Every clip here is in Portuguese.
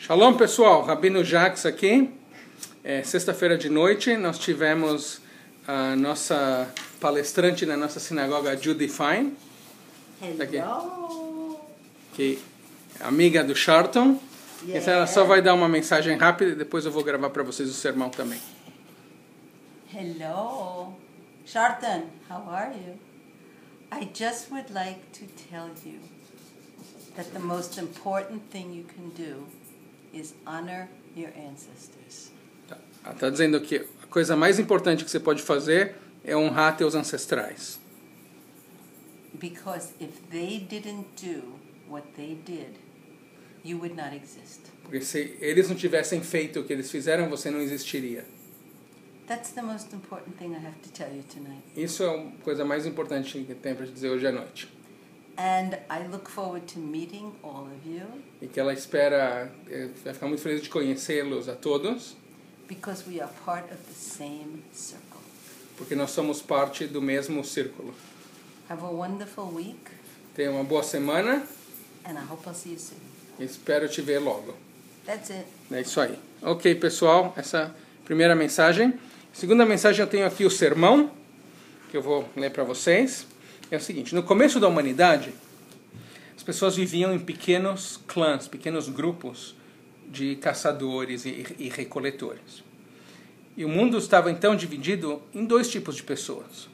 Shalom pessoal, Rabino Jacques aqui. Sexta-feira de noite nós tivemos a nossa palestrante na nossa sinagoga, Judy Fine. Hello! Que é amiga do Sharton. Yeah. Então ela só vai dar uma mensagem rápida e depois eu vou gravar para vocês o sermão também. Hello! Sharton, how are you? I just would like to tell you that the most important thing you can do is honor your ancestors. Ela está dizendo que a coisa mais importante que você pode fazer é honrar teus ancestrais. Because if they didn't do what they did, you would not exist. Porque se eles não tivessem feito o que eles fizeram, você não existiria. That's the most important thing I have to tell you tonight. Isso é a coisa mais importante que tem para dizer hoje à noite. And I look forward to meeting all of you. E que ela espera, vai ficar muito feliz de conhecê-los a todos. Because we are part of the same circle. Porque nós somos parte do mesmo círculo. Have a wonderful week. Tenha uma boa semana. And I hope I'll see you soon. E espero te ver logo. That's it. É isso aí. Ok, pessoal, essa é a primeira mensagem. Segunda mensagem, eu tenho aqui o sermão, que eu vou ler para vocês. É o seguinte: no começo da humanidade, as pessoas viviam em pequenos clãs, pequenos grupos de caçadores e recoletores. E o mundo estava então dividido em dois tipos de pessoas.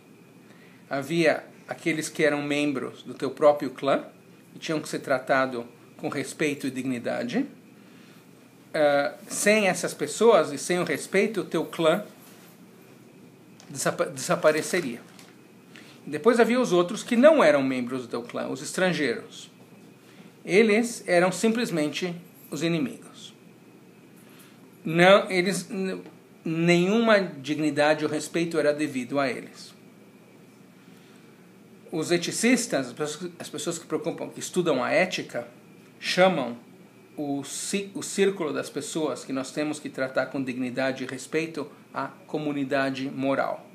Havia aqueles que eram membros do teu próprio clã e tinham que ser tratados com respeito e dignidade. Sem essas pessoas e sem o respeito, o teu clã desapareceria. Depois havia os outros que não eram membros do teu clã, os estrangeiros. Eles eram simplesmente os inimigos. Nenhuma dignidade ou respeito era devido a eles. Os eticistas, as pessoas que estudam a ética, chamam o círculo das pessoas que nós temos que tratar com dignidade e respeito a comunidade moral.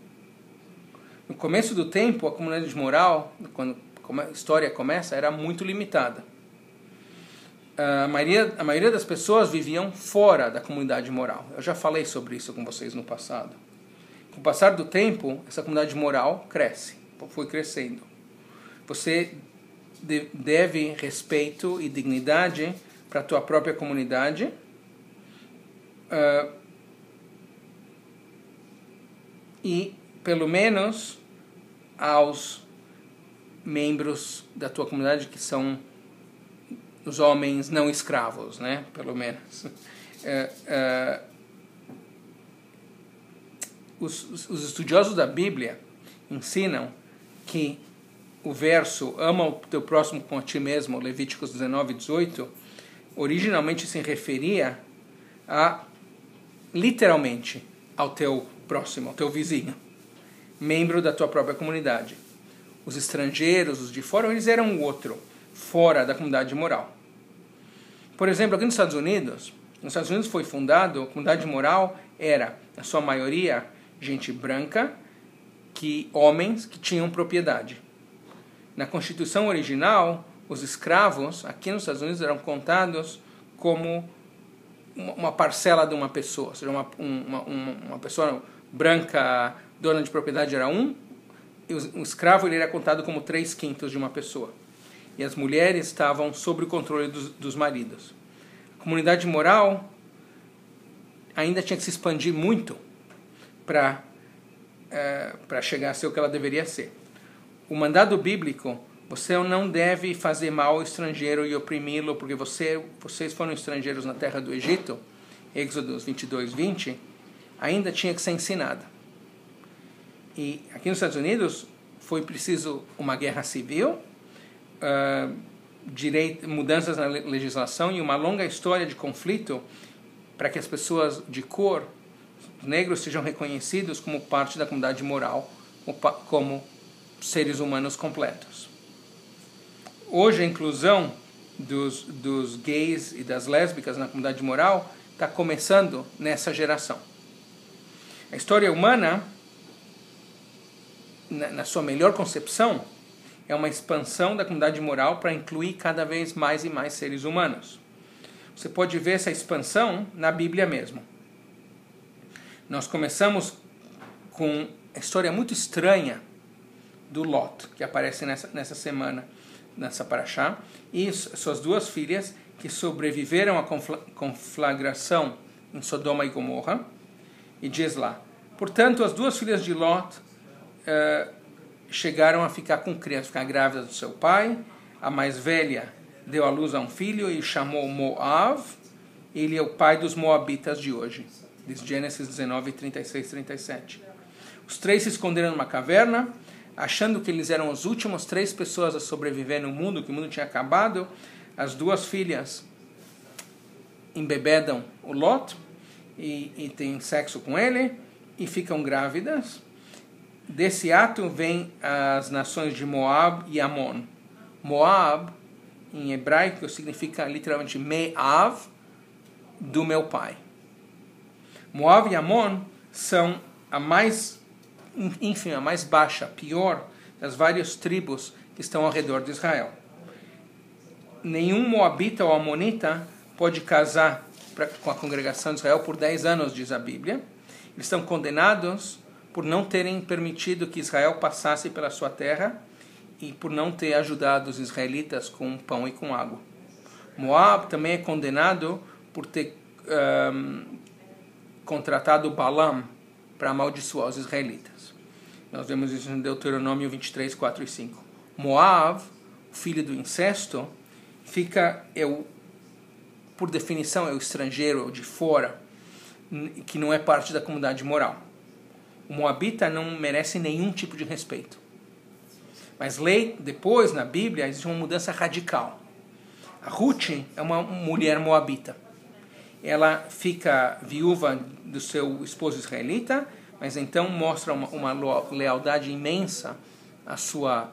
No começo do tempo, a comunidade moral, quando a história começa, era muito limitada. A maioria das pessoas viviam fora da comunidade moral. Eu já falei sobre isso com vocês no passado. Com o passar do tempo, essa comunidade moral foi crescendo. Você deve respeito e dignidade para a tua própria comunidade. E, pelo menos, aos membros da tua comunidade que são os homens não escravos, né? Pelo menos. Os estudiosos da Bíblia ensinam que o verso ama o teu próximo como a ti mesmo, Levíticos 19:18, originalmente se referia literalmente ao teu próximo, ao teu vizinho, membro da tua própria comunidade. Os estrangeiros, os de fora, eles eram o outro, fora da comunidade moral. Por exemplo, aqui nos Estados Unidos foi fundado, a comunidade moral era, na sua maioria, gente branca, homens que tinham propriedade. Na Constituição original, os escravos, aqui nos Estados Unidos, eram contados como uma parcela de uma pessoa. Ou seja, uma pessoa branca, dona de propriedade era e o escravo ele era contado como 3/5 de uma pessoa. E as mulheres estavam sob o controle dos maridos. A comunidade moral ainda tinha que se expandir muito para chegar a ser o que ela deveria ser. O mandado bíblico: você não deve fazer mal ao estrangeiro e oprimi-lo, porque vocês foram estrangeiros na terra do Egito, Êxodo 22:20, ainda tinha que ser ensinada. E aqui nos Estados Unidos foi preciso uma guerra civil, mudanças na legislação e uma longa história de conflito para que as pessoas de cor, os negros, sejam reconhecidos como parte da comunidade moral, como seres humanos completos. Hoje a inclusão dos gays e das lésbicas na comunidade moral está começando nessa geração. A história humana, na sua melhor concepção, é uma expansão da comunidade moral para incluir cada vez mais e mais seres humanos. você pode ver essa expansão na Bíblia mesmo. Nós começamos com a história muito estranha do Lot, que aparece nessa semana, nessa paraxá, e suas duas filhas que sobreviveram à conflagração em Sodoma e Gomorra. E diz lá: portanto, as duas filhas de Lot chegaram a ficar com crianças, ficar grávidas do seu pai. A mais velha deu à luz a um filho e o chamou Moav. Ele é o pai dos moabitas de hoje. Diz Gênesis 19, 36, 37. Os três se esconderam numa caverna, achando que eles eram as últimas 3 pessoas a sobreviver no mundo, que o mundo tinha acabado. As duas filhas embebedam o Lot e têm sexo com ele e ficam grávidas. Desse ato vem as nações de Moab e Amon. Moab, em hebraico, significa literalmente Me'av, do meu pai. Moab e Amon são a mais baixa, pior das várias tribos que estão ao redor de Israel. Nenhum moabita ou amonita pode casar com a congregação de Israel por 10 anos, diz a Bíblia. Eles estão condenados por não terem permitido que Israel passasse pela sua terra e por não ter ajudado os israelitas com pão e com água. Moab também é condenado por ter contratado Balaam para amaldiçoar os israelitas. Nós vemos isso em Deuteronômio 23, 4 e 5. Moab, filho do incesto, por definição, é o estrangeiro, é o de fora, que não é parte da comunidade moral. O moabita não merece nenhum tipo de respeito. Mas depois, na Bíblia, existe uma mudança radical. A Ruth é uma mulher moabita. Ela fica viúva do seu esposo israelita, mas então mostra uma lealdade imensa à sua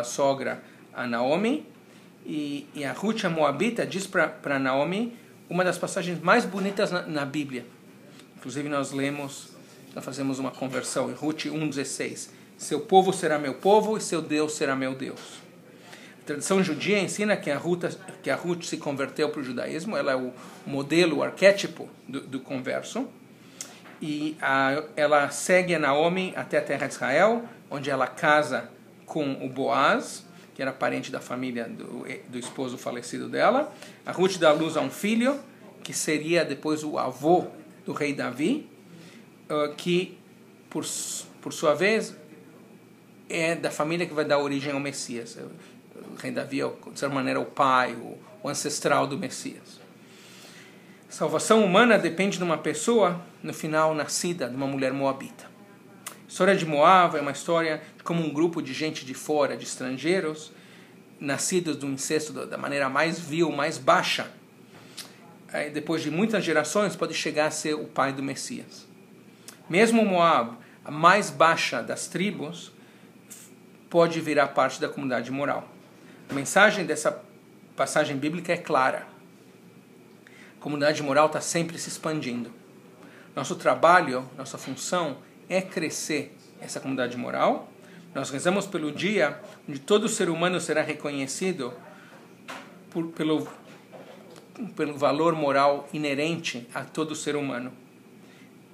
sogra, a Naomi. E a Ruth, a moabita, diz para Naomi uma das passagens mais bonitas na Bíblia. Inclusive nós fazemos uma conversão em Ruth 1,16. Seu povo será meu povo e seu Deus será meu Deus. A tradição judia ensina que a Ruth se converteu para o judaísmo. Ela é o modelo, o arquétipo do converso. E ela segue a Naomi até a terra de Israel, onde ela casa com o Boaz, que era parente da família do esposo falecido dela. A Ruth dá à luz a um filho, que seria depois o avô do rei Davi, que, por sua vez, é da família que vai dar origem ao Messias. O rei Davi é, de certa maneira, o pai, o ancestral do Messias. A salvação humana depende de uma pessoa, no final, nascida de uma mulher moabita. A história de Moab é uma história de como um grupo de gente de fora, de estrangeiros, nascidos do incesto da maneira mais vil, mais baixa, depois de muitas gerações, pode chegar a ser o pai do Messias. Mesmo Moab, a mais baixa das tribos, pode virar parte da comunidade moral. A mensagem dessa passagem bíblica é clara. A comunidade moral está sempre se expandindo. Nosso trabalho, nossa função é crescer essa comunidade moral. Nós rezamos pelo dia onde todo ser humano será reconhecido pelo valor moral inerente a todo ser humano.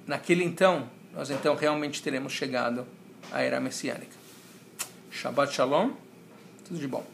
Nós realmente teremos chegado à era messiânica. Shabbat Shalom, tudo de bom.